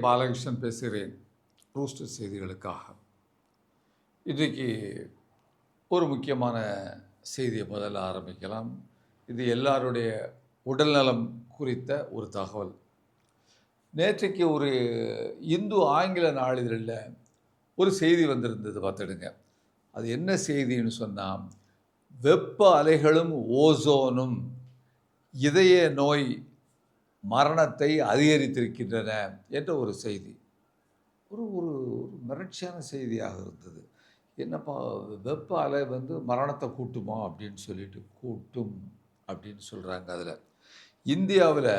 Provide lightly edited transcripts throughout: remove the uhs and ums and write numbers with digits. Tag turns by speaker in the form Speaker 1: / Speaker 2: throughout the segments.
Speaker 1: பாலகிருஷ்ணன் பேசுகிறேன் ரூஸ்டர் செய்திகளுக்காக. இன்றைக்கு ஒரு முக்கியமான செய்தியை முதல்ல ஆரம்பிக்கலாம். இது எல்லாருடைய உடல்நலம் குறித்த ஒரு தகவல். நேற்றைக்கு ஒரு இந்து ஆங்கில நாளிதழில் ஒரு செய்தி வந்திருந்தது, பார்த்துடுங்க. அது என்ன செய்தின்னு சொன்னால், வெப்ப அலைகளும் ஓசோனும் இதய நோய் மரணத்தை அதிகரித்திருக்கின்றன என்ற ஒரு செய்தி. ஒரு ஒரு மிரட்சியான செய்தியாக இருந்தது. என்னப்பா, வெப்ப அலை மரணத்தை கூட்டுமா அப்படின்னு சொல்லிட்டு, கூட்டும் அப்படின்னு சொல்கிறாங்க. அதில் இந்தியாவில்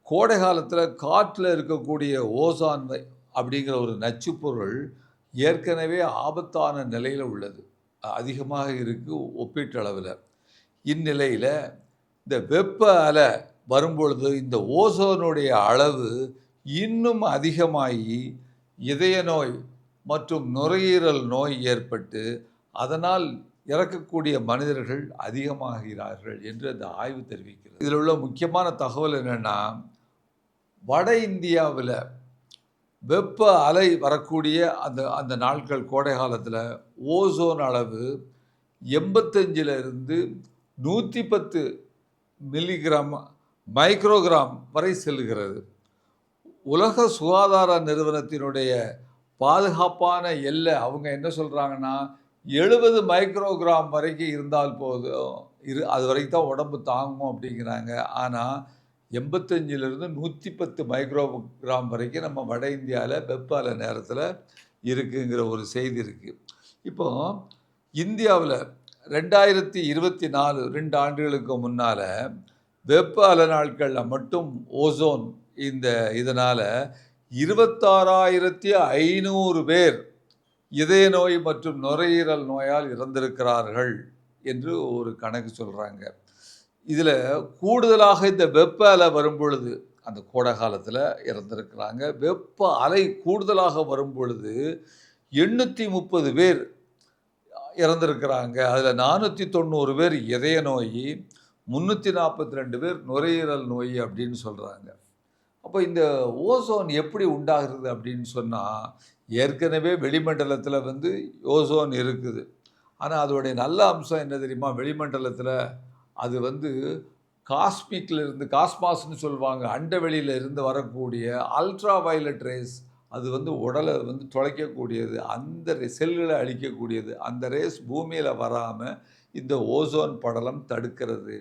Speaker 1: கோடை காலத்தில் காற்றில் இருக்கக்கூடிய ஓசான் அப்படிங்கிற ஒரு நச்சுப்பொருள் ஏற்கனவே ஆபத்தான நிலையில் உள்ளது, அதிகமாக இருக்குது ஒப்பீட்டளவில். இந்நிலையில் இந்த வெப்ப அலை வரும்பொழுது இந்த ஓசோனுடைய அளவு இன்னும் அதிகமாகி இதய நோய் மற்றும் நுரையீரல் நோய் ஏற்பட்டு அதனால் இறக்கக்கூடிய மனிதர்கள் அதிகமாகிறார்கள் என்று அந்த ஆய்வு தெரிவிக்கிறது. இதில் உள்ள முக்கியமான தகவல் என்னென்னா, வட இந்தியாவில் வெப்ப அலை வரக்கூடிய அந்த நாட்கள் கோடை காலத்தில் ஓசோன் அளவு 85 110 மில்லிகிராம் மைக்ரோகிராம் வரை செல்கிறது. உலக சுகாதார நிறுவனத்தினுடைய பாதுகாப்பான எல்லை அவங்க என்ன சொல்கிறாங்கன்னா, 70 மைக்ரோகிராம் வரைக்கும் இருந்தால் போதும், அது வரைக்கும் தான் உடம்பு தாங்கும் அப்படிங்கிறாங்க. ஆனால் 85 110 மைக்ரோகிராம் வரைக்கும் நம்ம வட இந்தியாவில் வெப்ப அலை நேரத்தில் இருக்குங்கிற ஒரு செய்தி இருக்குது. இப்போ இந்தியாவில் 2024 2 ஆண்டுகளுக்கு முன்னால் வெப்ப அலை நாட்களில் மட்டும் ஓசோன் இதனால் 26,500 பேர் இதய நோய் மற்றும் நுரையீரல் நோயால் இறந்திருக்கிறார்கள் என்று ஒரு கணக்கு சொல்கிறாங்க. இதில் கூடுதலாக இந்த வெப்ப அலை வரும்பொழுது, அந்த கோடை காலத்தில் இறந்திருக்கிறாங்க. வெப்ப அலை கூடுதலாக வரும்பொழுது 830 பேர் இறந்திருக்கிறாங்க. அதில் 490 பேர் இதய நோய், 342 பேர் நுரையீரல் நோய் அப்படின்னு சொல்கிறாங்க. அப்போ இந்த ஓசோன் எப்படி உண்டாகிறது அப்படின்னு சொன்னால், ஏற்கனவே வெளிமண்டலத்தில் ஓசோன் இருக்குது. ஆனால் அதோடைய நல்ல அம்சம் என்ன தெரியுமா? வெளிமண்டலத்தில் அது காஸ்மிக்லேருந்து, காஸ்மாஸ்ன்னு சொல்லுவாங்க, அண்டவெளியில் இருந்து வரக்கூடிய அல்ட்ரா வயலட் ரேஸ், அது உடலை துளைக்கக்கூடியது, அந்த செல்களை அழிக்கக்கூடியது. அந்த ரேஸ் பூமியில் வராமல் இந்த ஓசோன் படலம் தடுக்கிறது.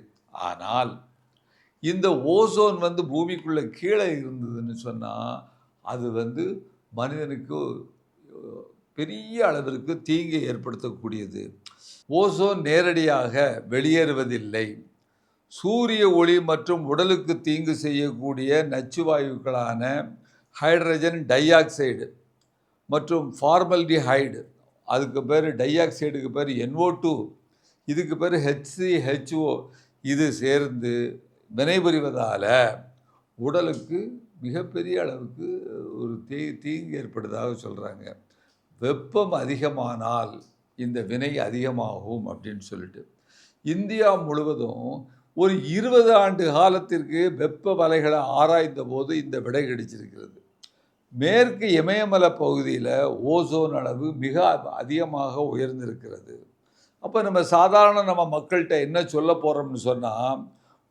Speaker 1: ஆனால் இந்த ஓசோன் பூமிக்குள்ளே கீழே இருந்ததுன்னு சொன்னால், அது மனிதனுக்கு பெரிய அளவிற்கு தீங்கை ஏற்படுத்தக்கூடியது. ஓசோன் நேரடியாக வெளியேறுவதில்லை. சூரிய ஒளி மற்றும் உடலுக்கு தீங்கு செய்யக்கூடிய நச்சு வாயுக்களான ஹைட்ரஜன் டை ஆக்சைடு மற்றும் ஃபார்மல்டிஹைடு, அதுக்கு பேர் டை ஆக்சைடுக்கு பேர் NO2, இதுக்கு பேர் HCHO, இது சேர்ந்து வினைபுரிவதால் உடலுக்கு மிகப்பெரிய அளவுக்கு ஒரு தீங்கு ஏற்படுவதாக சொல்கிறாங்க. வெப்பம் அதிகமானால் இந்த வினை அதிகமாகும் அப்படின்னு சொல்லிட்டு, இந்தியா முழுவதும் ஒரு 20 ஆண்டு காலத்திற்கு வெப்ப வலைகளை ஆராய்ந்த போது இந்த விடை கிடைச்சிருக்கிறது. மேற்கு இமயமலை பகுதியில் ஓசோன் அளவு மிக அதிகமாக உயர்ந்திருக்கிறது. அப்போ நம்ம மக்கள்கிட்ட என்ன சொல்ல போகிறோம்னு சொன்னால்,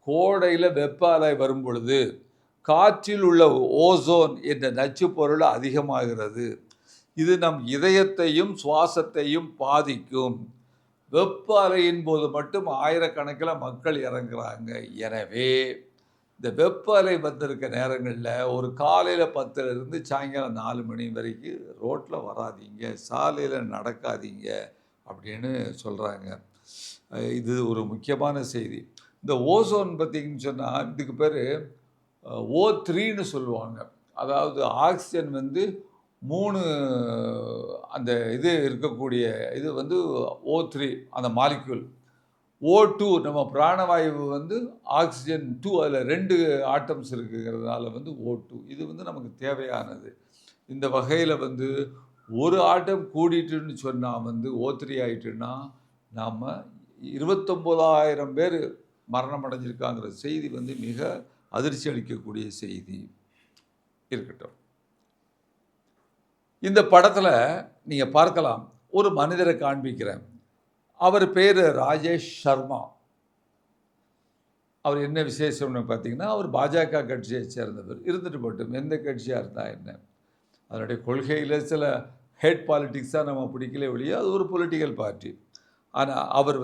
Speaker 1: கோடையில் வெப்ப அலை வரும் பொழுது காற்றில் உள்ள ஓசோன் என்ற நச்சு பொருள் அதிகமாகிறது. இது நம் இதயத்தையும் சுவாசத்தையும் பாதிக்கும். வெப்ப அலையின் போது மட்டும் ஆயிரக்கணக்கில் மக்கள் இறங்குறாங்க. எனவே இந்த வெப்ப அலை வந்திருக்க நேரங்களில் ஒரு காலையில் 10 சாயங்காலம் 4 மணி வரைக்கும் ரோட்டில் வராதீங்க, சாலையில் நடக்காதீங்க அப்படின்னு சொல்கிறாங்க. இது ஒரு முக்கியமான செய்தி. இந்த ஓசோன் பார்த்திங்கன்னு சொன்னால், இதுக்கு பேர் O3ன்னு சொல்லுவாங்க. அதாவது ஆக்சிஜன் 3 அந்த இது இருக்கக்கூடிய இது O3 அந்த மாலிக்யூல். O2 நம்ம பிராணவாயு ஆக்சிஜன் 2, அதில் 2 ஆட்டம்ஸ் இருக்குங்கிறதுனால O2 இது நமக்கு தேவையானது. இந்த வகையில் ஒரு ஆட்டம் கூடிட்டுன்னு சொன்னால் O3 ஆகிட்டுன்னா நாம் 29,000 பேர் மரணம் அடைஞ்சிருக்காங்கிற செய்தி மிக அதிர்ச்சி அளிக்கக்கூடிய செய்தி. இருக்கட்டும். இந்த படத்தில் நீங்கள் பார்க்கலாம், ஒரு மனிதரை காண்பிக்கிறேன். அவர் பேர் ராஜேஷ் சர்மா. அவர் என்ன விசேஷம்னு பார்த்தீங்கன்னா, அவர் பாஜக கட்சியை சேர்ந்தவர். இருந்துட்டு போட்டும், எந்த கட்சியாக இருந்தால் என்ன, அதனுடைய கொள்கையில் சில ஹேட் பாலிட்டிக்ஸாக நம்ம பிடிக்கலே ஒழிய அது ஒரு பொலிட்டிக்கல் பார்ட்டி. ஆனால் அவர்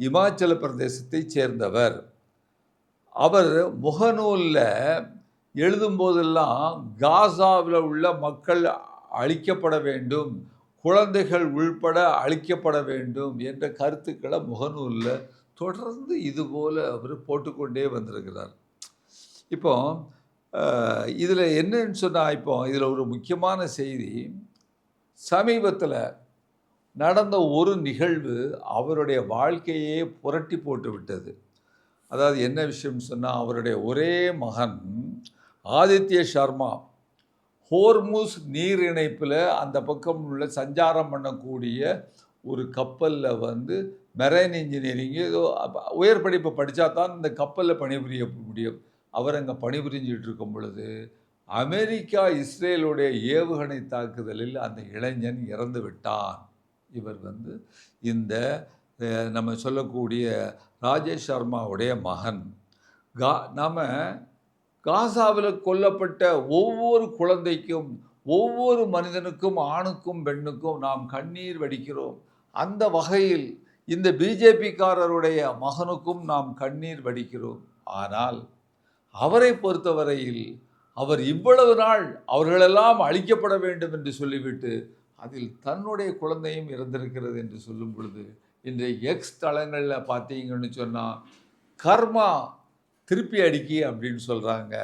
Speaker 1: இமாச்சல பிரதேசத்தை சேர்ந்தவர். அவர் முகநூலில் எழுதும்போதெல்லாம் காசாவில் உள்ள மக்கள் அழிக்கப்பட வேண்டும், குழந்தைகள் உள்பட அழிக்கப்பட வேண்டும் என்ற கருத்துக்களை முகநூலில் தொடர்ந்து இதுபோல் அவர் போட்டுக்கொண்டே வந்திருக்கிறார். இப்போ இதில் என்னன்னு சொன்னால், இப்போ இதில் ஒரு முக்கியமான செய்தி, சமீபத்தில் நடந்த ஒரு நிகழ்வு அவருடைய வாழ்க்கையே புரட்டி போட்டு விட்டது. அதாவது என்ன விஷயம்னு சொன்னால், அவருடைய ஒரே மகன் ஆதித்ய சர்மா ஹோர்முஸ் நீர் இணைப்பில் அந்த பக்கம் உள்ள சஞ்சாரம் பண்ணக்கூடிய ஒரு கப்பலில் மெரைன் இன்ஜினியரிங்கு ஏதோ உயர் படிப்பை படித்தா தான் இந்த கப்பலில் பணிபுரிய முடியும். அவர் அங்கே பணிபுரிஞ்சிட்டு இருக்கும் பொழுது அமெரிக்கா இஸ்ரேலுடைய ஏவுகணை தாக்குதலில் அந்த இளைஞன் இறந்து விட்டான். இவர் இந்த நம்ம சொல்லக்கூடிய ராஜேஷ் சர்மாவுடைய மகன். நாம் காசாவில் கொல்லப்பட்ட ஒவ்வொரு குழந்தைக்கும், ஒவ்வொரு மனிதனுக்கும், ஆணுக்கும் பெண்ணுக்கும் நாம் கண்ணீர் வடிக்கிறோம். அந்த வகையில் இந்த பிஜேபிக்காரருடைய மகனுக்கும் நாம் கண்ணீர் வடிக்கிறோம். ஆனால் அவரை பொறுத்தவரையில் அவர் இவ்வளவு நாள் அவர்களெல்லாம் அழிக்கப்பட வேண்டும் என்று சொல்லிவிட்டு அதில் தன்னுடைய குழந்தையும் இறந்திருக்கிறது என்று சொல்லும் பொழுது, இன்றைய எக்ஸ் தளங்களில் பார்த்தீங்கன்னு சொன்னால் கர்மா திருப்பி அடிக்கி அப்படின்னு சொல்கிறாங்க.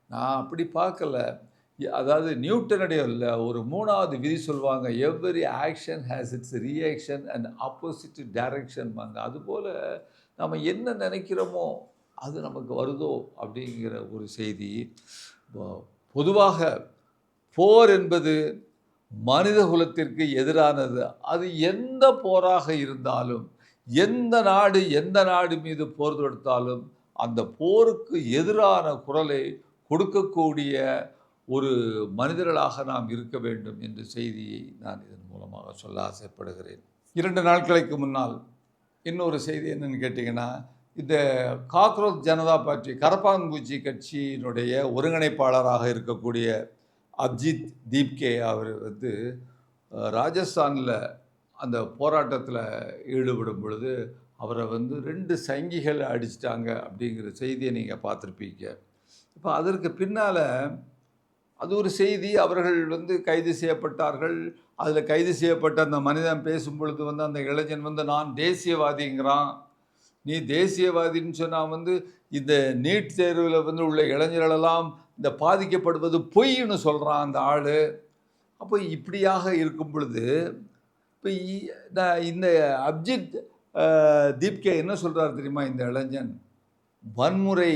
Speaker 1: நான் அப்படி பார்க்கல. அதாவது நியூட்டனுடைய இல்லை, ஒரு 3வது விதி சொல்லுவாங்க, every action has its reaction and opposite direction வாங்க. அதுபோல் நம்ம என்ன நினைக்கிறோமோ அது நமக்கு வருதோ அப்படிங்கிற ஒரு செய்தி. பொதுவாக போர் என்பது மனித குலத்திற்கு எதிரானது. அது எந்த போராக இருந்தாலும், எந்த நாடு மீது போர் தொடுத்தாலும் அந்த போருக்கு எதிரான குரலை கொடுக்கக்கூடிய ஒரு மனிதர்களாக நாம் இருக்க வேண்டும் என்ற செய்தியை நான் இதன் மூலமாக சொல்ல ஆசைப்படுகிறேன். 2 நாட்களுக்கு முன்னால் இன்னொரு செய்தி என்னன்னு கேட்டிங்கன்னா, இந்த காக்ரோச் ஜனதா பார்ட்டி கரப்பான்பூச்சி கட்சியினுடைய ஒருங்கிணைப்பாளராக இருக்கக்கூடிய அபிஜித் தீப்கே அவர் ராஜஸ்தானில் அந்த போராட்டத்தில் ஈடுபடும் பொழுது அவரை 2 சங்கிகள் அடிச்சிட்டாங்க அப்படிங்கிற செய்தியை நீங்கள் பார்த்துருப்பீங்க. இப்போ அதற்கு பின்னால் அது ஒரு செய்தி, அவர்கள் கைது செய்யப்பட்டார்கள். அதில் கைது செய்யப்பட்ட அந்த மனிதன் பேசும் பொழுது அந்த இளைஞன் நான் தேசியவாதிங்கிறான். நீ தேசியவாதின்னு சொன்னால் இந்த நீட் தேர்வில் உள்ள இளைஞர்களெல்லாம் இந்த பாதிக்கப்படுவது பொய்ன்னு சொல்கிறான் அந்த ஆள். அப்போ இப்படியாக இருக்கும் பொழுது இப்போ இந்த அபிஜித் தீப்கே என்ன சொல்கிறார் தெரியுமா? இந்த இளைஞன் வன்முறை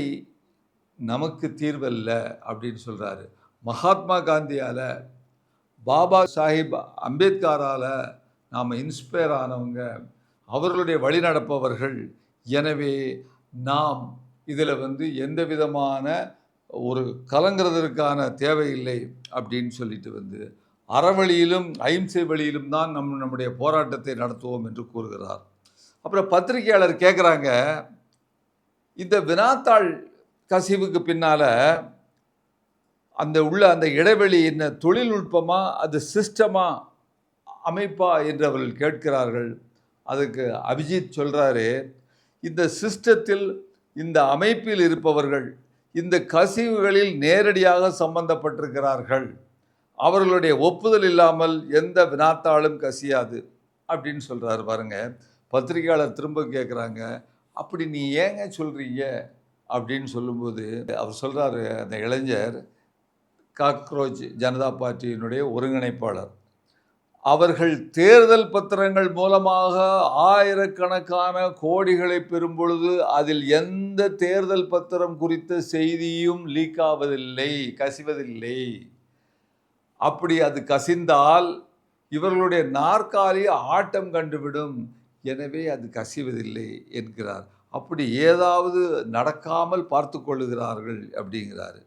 Speaker 1: நமக்கு தீர்வல்ல அப்படின்னு சொல்கிறாரு. மகாத்மா காந்தியால், பாபா சாஹிப் அம்பேத்கரால் நாம் இன்ஸ்பயர் ஆனவங்க, அவர்களுடைய வழி நடப்பவர்கள். எனவே நாம் இதில் எந்த விதமான ஒரு கலங்கிறதற்கான தேவையில்லை அப்படின்னு சொல்லிட்டு அறவழியிலும் அஹிம்சை வழியிலும் தான் நம்முடைய போராட்டத்தை நடத்துவோம் என்று கூறுகிறார். அப்புறம் பத்திரிகையாளர் கேட்குறாங்க, இந்த வினாத்தாள் கசிவுக்கு பின்னால் அந்த இடைவெளி என்ன தொழில்நுட்பமா, அது சிஸ்டமா, அமைப்பா என்று அவர்கள் கேட்கிறார்கள். அதுக்கு அபிஜித் சொல்கிறாரு, இந்த சிஸ்டத்தில், இந்த அமைப்பில் இருப்பவர்கள் இந்த கசிவுகளில் நேரடியாக சம்பந்தப்பட்டிருக்கிறார்கள். அவர்களுடைய ஒப்புதல் இல்லாமல் எந்த வினாத்தாளும் கசியாது அப்படின்னு சொல்கிறாரு. பாருங்க, பத்திரிகையாளர் திரும்ப கேட்குறாங்க, அப்படி நீ ஏங்க சொல்கிறீங்க அப்படின்னு சொல்லும்போது அவர் சொல்கிறாரு, அந்த இளைஞர் காக்ரோச் ஜனதா பார்ட்டியினுடைய ஒருங்கிணைப்பாளர், அவர்கள் தேர்தல் பத்திரங்கள் மூலமாக ஆயிரக்கணக்கான கோடிகளை பெறும் பொழுது அதில் எந்த தேர்தல் பத்திரம் குறித்த செய்தியும் லீக் ஆவதில்லை, கசிவதில்லை. அப்படி அது கசிந்தால் இவர்களுடைய நாற்காலி ஆட்டம் கண்டுவிடும். எனவே அது கசிவதில்லை என்கிறார். அப்படி ஏதாவது நடக்காமல் பார்த்து கொள்ளுகிறார்கள் அப்படிங்கிறாரு.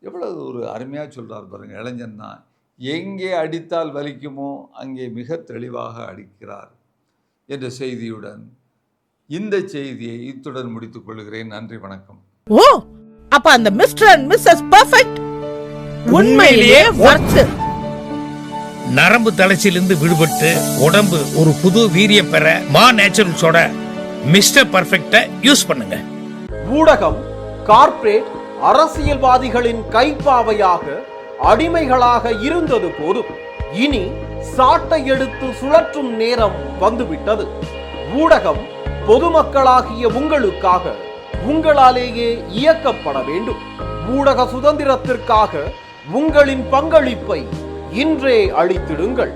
Speaker 1: எவ்வளவு ஒரு அருமையாக சொல்கிறார் பாருங்கள் இளைஞன் தான். எங்கே அடித்தால் வலிக்குமோ அங்கே மிக தெளிவாக அடிக்கிறார் என்ற செய்தியுடன் இந்த செய்தியை இத்துடன் முடித்துக் கொள்கிறேன். நன்றி, வணக்கம்.
Speaker 2: ஓ, அப்ப அந்த மிஸ்டர் அண்ட் மிஸ்ஸஸ் பெர்ஃபெக்ட் உண்மையிலேயே வர்த்.
Speaker 3: நரம்பு தளர்ச்சியிலிருந்து விடுபட்டு உடம்பு ஒரு புது வீரியம் பெற மா நேச்சுரல்ஸோட மிஸ்டர் பெர்ஃபெக்ட்டை யூஸ் பண்ணுங்க.
Speaker 4: ஊடகம் கார்ப்பரேட் அரசியல்வாதிகளின் கைப்பாவையாக அடிமைகளாக இருந்தது போதும். இனி சாட்டை எடுத்து சுழற்றும் நேரம் வந்துவிட்டது. ஊடகம் பொதுமக்களாகிய உங்களுக்காக உங்களாலேயே இயக்கப்பட வேண்டும். ஊடக சுதந்திரத்திற்காக உங்களின் பங்களிப்பை இன்றே அளித்திடுங்கள்.